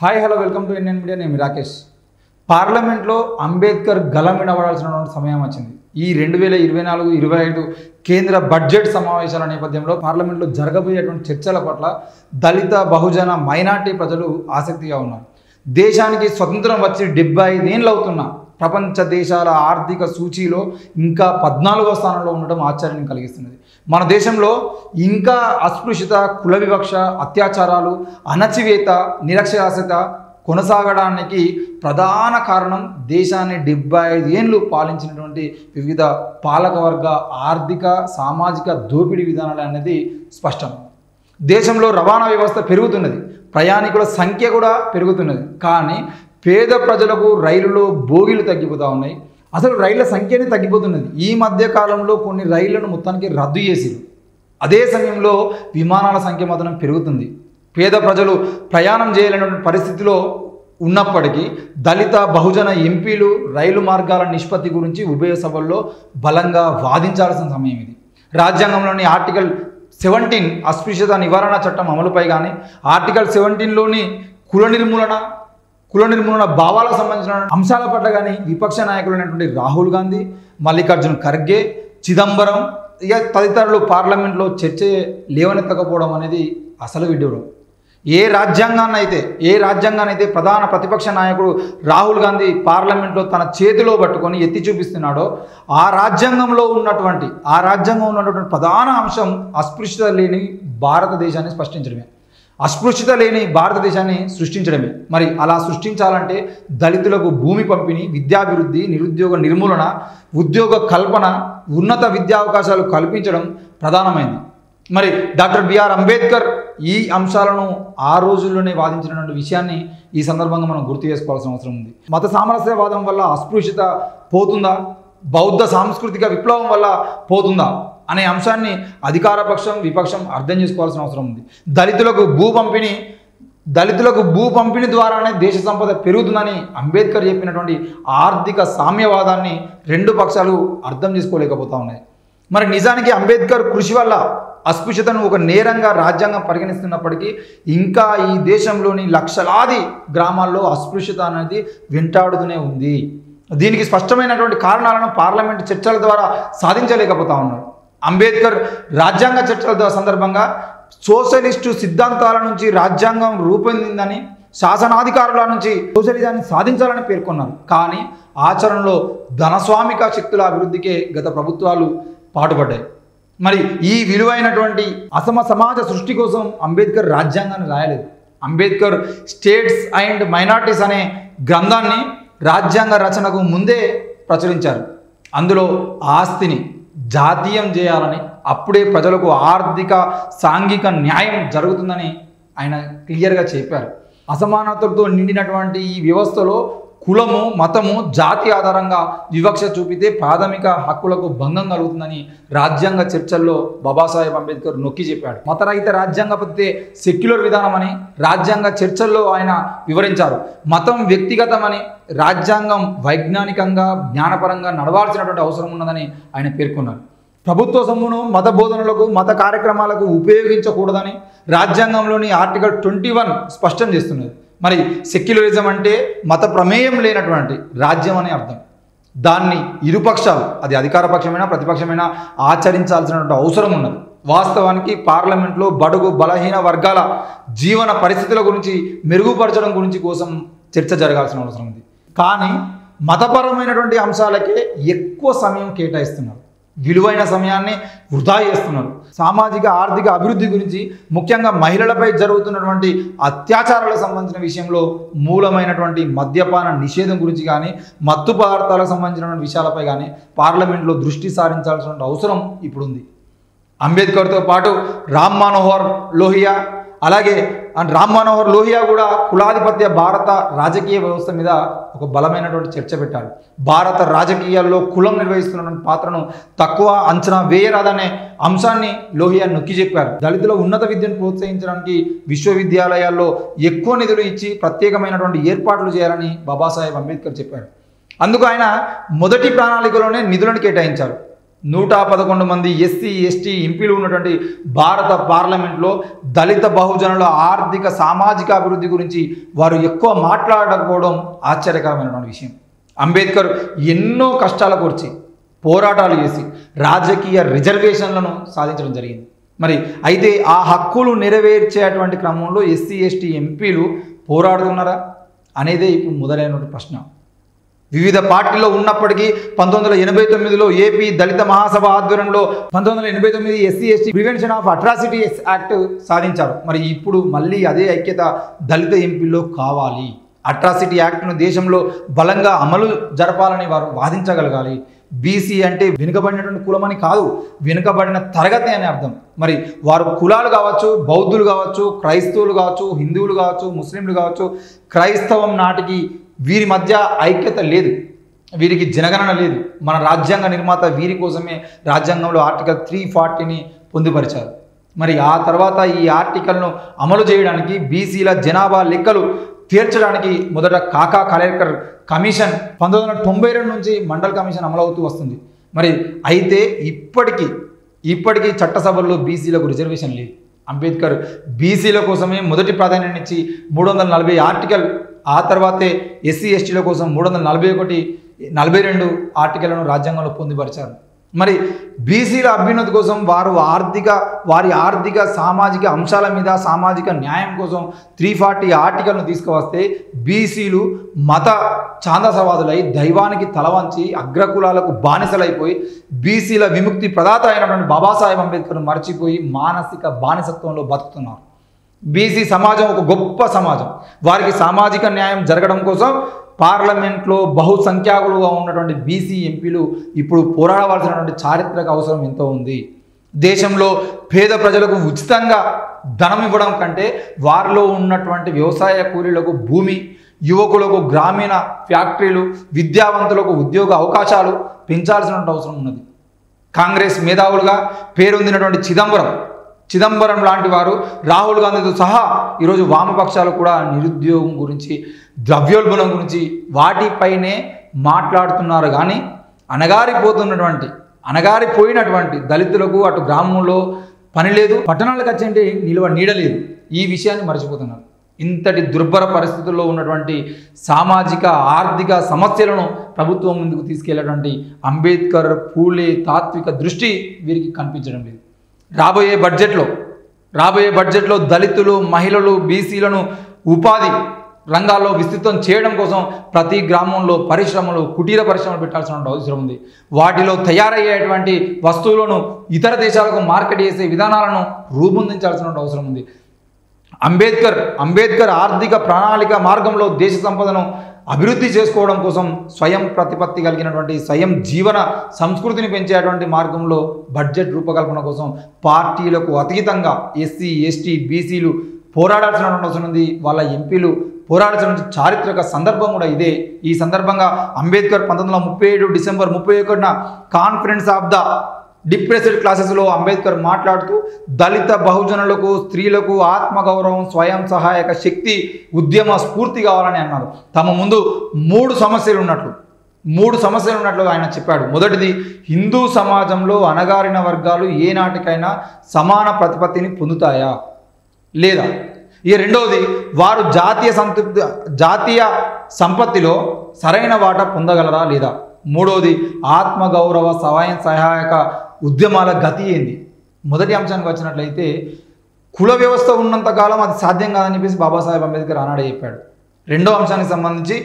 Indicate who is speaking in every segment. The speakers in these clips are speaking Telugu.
Speaker 1: Hi hello welcome to Indian media. నేను రాకేష్. పార్లమెంట్లో అంబేద్కర్ గలం వినబడాల్సినటువంటి సమయం వచ్చింది. ఈ 2024-25 కేంద్ర బడ్జెట్ సమావేశాల నేపథ్యంలో పార్లమెంట్లో జరగబోయేటువంటి చర్చల పట్ల దళిత బహుజన మైనార్టీ ప్రజలు ఆసక్తిగా ఉన్నారు. దేశానికి స్వతంత్రం వచ్చి 75 ఏళ్ళు అవుతున్నా ప్రపంచ దేశాల ఆర్థిక సూచీలో ఇంకా 14వ స్థానంలో ఉండడం ఆశ్చర్యం కలిగిస్తున్నది. మన దేశంలో ఇంకా అస్పృశ్యత, కుల వివక్ష, అత్యాచారాలు, అణచివేత, నిరక్షరాస్యత కొనసాగడానికి ప్రధాన కారణం దేశాన్ని 75 ఏళ్ళు పాలించినటువంటి వివిధ పాలకవర్గ ఆర్థిక సామాజిక దోపిడీ విధానాలు అనేది స్పష్టం. దేశంలో రవాణా వ్యవస్థ పెరుగుతున్నది, ప్రయాణికుల సంఖ్య కూడా పెరుగుతున్నది. కానీ పేద ప్రజలకు రైలులో బోగీలు తగ్గిపోతూ ఉన్నాయి. అసలు రైళ్ల సంఖ్యనే తగ్గిపోతున్నది. ఈ మధ్య కాలంలో కొన్ని రైళ్లను మొత్తానికి రద్దు చేసి అదే సమయంలో విమానాల సంఖ్య మాత్రం పెరుగుతుంది. పేద ప్రజలు ప్రయాణం చేయలేనటువంటి పరిస్థితిలో ఉన్నప్పటికీ దళిత బహుజన ఎంపీలు రైలు మార్గాల నిష్పత్తి గురించి ఉభయ సభల్లో బలంగా వాదించాల్సిన సమయం ఇది. రాజ్యాంగంలోని ఆర్టికల్ 17 అస్పృశ్యత నివారణ చట్టం అమలుపై కానీ, ఆర్టికల్ 17లోని కుల నిర్మూలన భావాలకు సంబంధించిన అంశాల పట్ల కానీ విపక్ష నాయకులైనటువంటి రాహుల్ గాంధీ, మల్లికార్జున్ ఖర్గే, చిదంబరం తదితరులు పార్లమెంట్లో చర్చ లేవనెత్తకపోవడం అనేది అసలు విడ్డూరం. ఏ రాజ్యాంగాన్ని అయితే ప్రధాన ప్రతిపక్ష నాయకుడు రాహుల్ గాంధీ పార్లమెంట్లో తన చేతిలో పట్టుకొని ఎత్తి చూపిస్తున్నాడో ఆ రాజ్యాంగంలో ఉన్నటువంటి ప్రధాన అంశం అస్పృశ్యత లేని భారతదేశాన్ని స్పష్టించడమే, అస్పృశ్యత లేని భారతదేశాన్ని సృష్టించడమే. మరి అలా సృష్టించాలంటే దళితులకు భూమి పంపిణీ, విద్యాభివృద్ధి, నిరుద్యోగ నిర్మూలన, ఉద్యోగ కల్పన, ఉన్నత విద్యా అవకాశాలు కల్పించడం ప్రధానమైంది. మరి డాక్టర్ బిఆర్ అంబేద్కర్ ఈ అంశాలను ఆ రోజుల్లోనే వాదించినటువంటి విషయాన్ని ఈ సందర్భంగా మనం గుర్తు చేసుకోవాల్సిన అవసరం ఉంది. మత సామరస్యవాదం వల్ల అస్పృశ్యత పోతుందా, బౌద్ధ సాంస్కృతిక విప్లవం వల్ల పోతుందా అనే అంశాన్ని అధికార పక్షం, విపక్షం అర్థం చేసుకోవాల్సిన అవసరం ఉంది. దళితులకు భూ పంపిణీ ద్వారానే దేశ సంపద పెరుగుతుందని అంబేద్కర్ చెప్పినటువంటి ఆర్థిక సామ్యవాదాన్ని రెండు పక్షాలు అర్థం చేసుకోలేకపోతా ఉన్నాయి. మరి నిజానికి అంబేద్కర్ కృషి వల్ల అస్పృశ్యతను ఒక నేరంగా రాజ్యాంగం పరిగణిస్తున్నప్పటికీ ఇంకా ఈ దేశంలోని లక్షలాది గ్రామాల్లో అస్పృశ్యత అనేది వెంటాడుతూనే ఉంది. దీనికి స్పష్టమైనటువంటి కారణాలను పార్లమెంటు చర్చల ద్వారా సాధించలేకపోతా ఉన్నారు. అంబేద్కర్ రాజ్యాంగ చర్చల సందర్భంగా సోషలిస్టు సిద్ధాంతాల నుంచి రాజ్యాంగం రూపొందిందని, శాసనాధికారుల నుంచి సోషలిజాన్ని సాధించాలని పేర్కొన్నారు. కానీ ఆచరణలో ధనస్వామిక శక్తుల అభివృద్ధికే గత ప్రభుత్వాలు పాటుపడ్డాయి. మరి ఈ విలువైనటువంటి అసమ సమాజ సృష్టి కోసం అంబేద్కర్ రాజ్యాంగాన్ని రాయలేదు. అంబేద్కర్ స్టేట్స్ అండ్ మైనారిటీస్ అనే గ్రంథాన్ని రాజ్యాంగ రచనకు ముందే ప్రచురించారు. అందులో ఆస్తిని జాతీయం చేయాలని, అప్పుడే ప్రజలకు ఆర్థిక సాంఘిక న్యాయం జరుగుతుందని ఆయన క్లియర్గా చెప్పారు. అసమానతలతో నిండినటువంటి ఈ వ్యవస్థలో కులము, మతము, జాతి ఆధారంగా వివక్ష చూపితే ప్రాథమిక హక్కులకు భంగం కలుగుతుందని రాజ్యాంగ చర్చల్లో బాబాసాహెబ్ అంబేద్కర్ నొక్కి చెప్పాడు. మతరహిత రాజ్యాంగ పద్ధతే సెక్యులర్ విధానం అని రాజ్యాంగ చర్చల్లో ఆయన వివరించారు. మతం వ్యక్తిగతమని, రాజ్యాంగం వైజ్ఞానికంగా జ్ఞానపరంగా నడవాల్సినటువంటి అవసరం ఉన్నదని ఆయన పేర్కొన్నారు. ప్రభుత్వ సొమ్మును మత బోధనలకు, మత కార్యక్రమాలకు ఉపయోగించకూడదని రాజ్యాంగంలోని ఆర్టికల్ 21 స్పష్టం చేస్తున్నది. మరి సెక్యులరిజం అంటే మత ప్రమేయం లేనటువంటి రాజ్యం అనే అర్థం. దాన్ని ఇరుపక్షాలు, అది అధికార పక్షమైనా ప్రతిపక్షమైనా ఆచరించాల్సినటువంటి అవసరం ఉన్నది. వాస్తవానికి పార్లమెంట్లో బడుగు బలహీన వర్గాల జీవన పరిస్థితుల గురించి మెరుగుపరచడం కోసం చర్చ జరగాల్సిన అవసరం ఉంది. కానీ మతపరమైనటువంటి అంశాలకే ఎక్కువ సమయం కేటాయిస్తున్నారు, విలువైన సమయాన్ని వృధా చేస్తున్నారు. సామాజిక ఆర్థిక అభివృద్ధి గురించి, ముఖ్యంగా మహిళలపై జరుగుతున్నటువంటి అత్యాచారాలకు సంబంధించిన విషయంలో మూలమైనటువంటి మద్యపాన నిషేధం గురించి కానీ, మత్తు పదార్థాలకు సంబంధించినటువంటి విషయాలపై కానీ పార్లమెంట్లో దృష్టి సారించాల్సిన అవసరం ఇప్పుడు ఉంది. అంబేద్కర్తో పాటు రామ్ మనోహర్ లోహియా కూడా కులాధిపత్య భారత రాజకీయ వ్యవస్థ మీద ఒక బలమైనటువంటి చర్చ పెట్టారు. భారత రాజకీయాల్లో కులం నిర్వహిస్తున్నటువంటి పాత్రను తక్కువ అంచనా వేయరాదనే అంశాన్ని లోహియా నొక్కి చెప్పారు. దళితుల ఉన్నత విద్యను ప్రోత్సహించడానికి విశ్వవిద్యాలయాల్లో ఎక్కువ నిధులు ఇచ్చి ప్రత్యేకమైనటువంటి ఏర్పాట్లు చేయాలని బాబాసాహెబ్ అంబేద్కర్ చెప్పారు. అందుకు ఆయన మొదటి ప్రణాళికలోనే నిధులను కేటాయించారు. 111 మంది ఎస్సీ ఎస్టీ ఎంపీలు ఉన్నటువంటి భారత పార్లమెంట్లో దళిత బహుజనుల ఆర్థిక సామాజిక అభివృద్ధి గురించి వారు ఎక్కువ మాట్లాడకపోవడం ఆశ్చర్యకరమైనటువంటి విషయం. అంబేద్కర్ ఎన్నో కష్టాల కూర్చి పోరాటాలు చేసి రాజకీయ రిజర్వేషన్లను సాధించడం జరిగింది. మరి అయితే ఆ హక్కులు నెరవేర్చేటువంటి క్రమంలో ఎస్సీ ఎస్టీ ఎంపీలు పోరాడుతున్నారా అనేదే ఇప్పుడు మొదలైనటువంటి ప్రశ్న. వివిధ పార్టీల్లో ఉన్నప్పటికీ 1989లో ఏపీ దళిత మహాసభ ఆధ్వర్యంలో 1989 SC ST prevention of atrocities act సాధించారు. మరి ఇప్పుడు మళ్ళీ అదే ఐక్యత దళిత ఎంపీల్లో కావాలి. అట్రాసిటీ యాక్ట్ను దేశంలో బలంగా అమలు జరపాలని వారు వాదించగలగాలి. బీసీ అంటే వెనుకబడినటువంటి కులమని కాదు, వెనుకబడిన తరగతి అని అర్థం. మరి వారు కులాలు కావచ్చు, బౌద్ధులు కావచ్చు, క్రైస్తవులు కావచ్చు, హిందువులు కావచ్చు, ముస్లింలు కావచ్చు, క్రైస్తవం నాటికి వీరి మధ్య ఐక్యత లేదు, వీరికి జనగణన లేదు. మన రాజ్యాంగ నిర్మాత వీరి కోసమే రాజ్యాంగంలో ఆర్టికల్ 340ని పొందుపరిచారు. మరి ఆ తర్వాత ఈ ఆర్టికల్ను అమలు చేయడానికి బీసీల జనాభా లెక్కలు తీర్చడానికి మొదట కాకా కలేకర్ కమిషన్ 1992 నుంచి మండల్ కమిషన్ అమలవుతూ వస్తుంది. మరి అయితే ఇప్పటికీ చట్టసభల్లో బీసీలకు రిజర్వేషన్ లేదు. అంబేద్కర్ బీసీల కోసమే మొదటి ప్రాధాన్యతనిచ్చి 340 ఆర్టికల్, ఆ తర్వాతే ఎస్సీ ఎస్టీల కోసం 341, 42 ఆర్టికల్లను రాజ్యాంగంలో పొందుపరిచారు. మరి బీసీల అభ్యున్నతి కోసం వారి ఆర్థిక సామాజిక అంశాల మీద సామాజిక న్యాయం కోసం 340 ఆర్టికల్ను తీసుకువస్తే బీసీలు మత ఛాందసవాదులై దైవానికి తలవంచి అగ్రకులాలకు బానిసలైపోయి బీసీల విముక్తి ప్రదాత అయినటువంటి బాబాసాహెబ్ అంబేద్కర్ను మర్చిపోయి మానసిక బానిసత్వంలో బతుకుతున్నారు. బీసీ సమాజం ఒక గొప్ప సమాజం. వారికి సామాజిక న్యాయం జరగడం కోసం పార్లమెంట్లో బహుసంఖ్యాకులుగా ఉన్నటువంటి బీసీ ఎంపీలు ఇప్పుడు పోరాడవలసినటువంటి చారిత్రక అవసరం ఎంతో ఉంది. దేశంలో పేద ప్రజలకు ఉచితంగా ధనం ఇవ్వడం కంటే వారిలో ఉన్నటువంటి వ్యవసాయ కూలీలకు భూమి, యువకులకు గ్రామీణ ఫ్యాక్టరీలు, విద్యావంతులకు ఉద్యోగ అవకాశాలు పెంచాల్సినటువంటి అవసరం ఉన్నది. కాంగ్రెస్ మేధావులుగా పేరొందినటువంటి చిదంబరం లాంటి వారు, రాహుల్ గాంధీతో సహా ఈరోజు వామపక్షాలు కూడా నిరుద్యోగం గురించి, ద్రవ్యోల్బణం గురించి వాటిపైనే మాట్లాడుతున్నారు. కానీ అణగారిపోయినటువంటి దళితులకు అటు గ్రామంలో పని లేదు, పట్టణాలకు వచ్చేంటి నీడలేదు. ఈ విషయాన్ని మర్చిపోతున్నారు. ఇంతటి దుర్భర పరిస్థితుల్లో ఉన్నటువంటి సామాజిక ఆర్థిక సమస్యలను ప్రభుత్వం ముందుకు తీసుకెళ్లేటువంటి అంబేద్కర్, పూలే తాత్విక దృష్టి వీరికి కనిపించడం లేదు. రాబోయే బడ్జెట్లో దళితులు, మహిళలు, బీసీలను ఉపాధి రంగాల్లో విస్తృతం చేయడం కోసం ప్రతి గ్రామంలో కుటీర పరిశ్రమలు పెట్టాల్సిన అవసరం ఉంది. వాటిలో తయారయ్యేటువంటి వస్తువులను ఇతర దేశాలకు మార్కెట్ చేసే విధానాలను రూపొందించాల్సిన అవసరం ఉంది. అంబేద్కర్ ఆర్థిక ప్రణాళిక మార్గంలో దేశ సంపదను అభివృద్ధి చేసుకోవడం కోసం స్వయం ప్రతిపత్తి కలిగినటువంటి స్వయం జీవన సంస్కృతిని పెంచేటువంటి మార్గంలో బడ్జెట్ రూపకల్పన కోసం పార్టీలకు అతీతంగా ఎస్సీ ఎస్టీ బీసీలు పోరాడాల్సినటువంటి అవసరం ఉంది. వాళ్ళ ఎంపీలు పోరాడాల్సిన చారిత్రక సందర్భం కూడా ఇదే. ఈ సందర్భంగా అంబేద్కర్ 1937 డిసెంబర్ 31న కాన్ఫరెన్స్ ఆఫ్ ద డిప్రెస్డ్ క్లాసెస్లో అంబేద్కర్ మాట్లాడుతూ దళిత బహుజనులకు, స్త్రీలకు ఆత్మగౌరవం, స్వయం సహాయక శక్తి, ఉద్యమ స్ఫూర్తి కావాలని అన్నారు. తమ ముందు మూడు సమస్యలు ఉన్నట్లు ఆయన చెప్పాడు. మొదటిది, హిందూ సమాజంలో అణగారిన వర్గాలు ఏనాటికైనా సమాన ప్రతిపత్తిని పొందుతాయా లేదా? రెండవది, వారు జాతీయ సంపత్తిలో సరైన వాటా పొందగలరా లేదా? మూడవది, ఆత్మగౌరవ స్వయం సహాయక ఉద్యమాల గతి ఏంది? మొదటి అంశానికి వచ్చినట్లయితే కుల వ్యవస్థ ఉన్నంతకాలం అది సాధ్యం కాదని చెప్పేసి బాబాసాహెబ్ అంబేద్కర్ ఆనాడే చెప్పాడు. రెండో అంశానికి సంబంధించి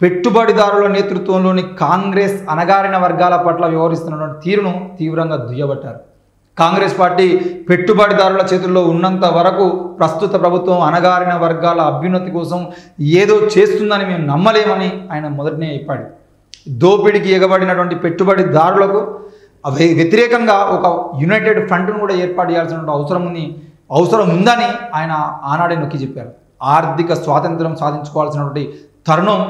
Speaker 1: పెట్టుబడిదారుల నేతృత్వంలోని కాంగ్రెస్ అణగారిన వర్గాల పట్ల వ్యవహరిస్తున్నటువంటి తీరును తీవ్రంగా దుయ్యబట్టారు. కాంగ్రెస్ పార్టీ పెట్టుబడిదారుల చేతుల్లో ఉన్నంత వరకు ప్రస్తుత ప్రభుత్వం అణగారిన వర్గాల అభ్యున్నతి కోసం ఏదో చేస్తుందని మేము నమ్మలేమని ఆయన మొదటనే చెప్పాడు. దోపిడికి ఎగబడినటువంటి పెట్టుబడిదారులకు వ్యతిరేకంగా ఒక యునైటెడ్ ఫ్రంట్ను కూడా ఏర్పాటు చేయాల్సిన అవసరం ఉందని ఆయన ఆనాడే నొక్కి చెప్పారు. ఆర్థిక స్వాతంత్రం సాధించుకోవాల్సినటువంటి తరుణం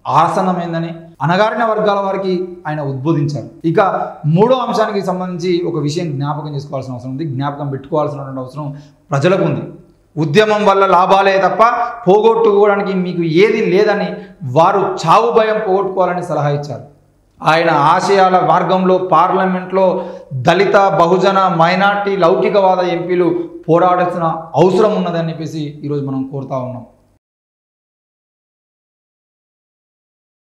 Speaker 1: ఆసన్నమైందని అణగారిన వర్గాల వారికి ఆయన ఉద్బోధించారు. ఇక మూడో అంశానికి సంబంధించి ఒక విషయం జ్ఞాపకం చేసుకోవాల్సిన అవసరం ఉంది, జ్ఞాపకం పెట్టుకోవాల్సినటువంటి అవసరం ప్రజలకు ఉంది. ఉద్యమం వల్ల లాభాలే తప్ప పోగొట్టుకోవడానికి మీకు ఏది లేదని వారు చావు భయం పోగొట్టుకోవాలని సలహా ఇచ్చారు. ఆయన ఆశయాల మార్గంలో పార్లమెంట్లో దళిత బహుజన మైనార్టీ లౌకికవాద ఎంపీలు పోరాడాల్సిన అవసరం ఉన్నదని చెప్పేసి ఈరోజు మనం కోరుతా ఉన్నాం.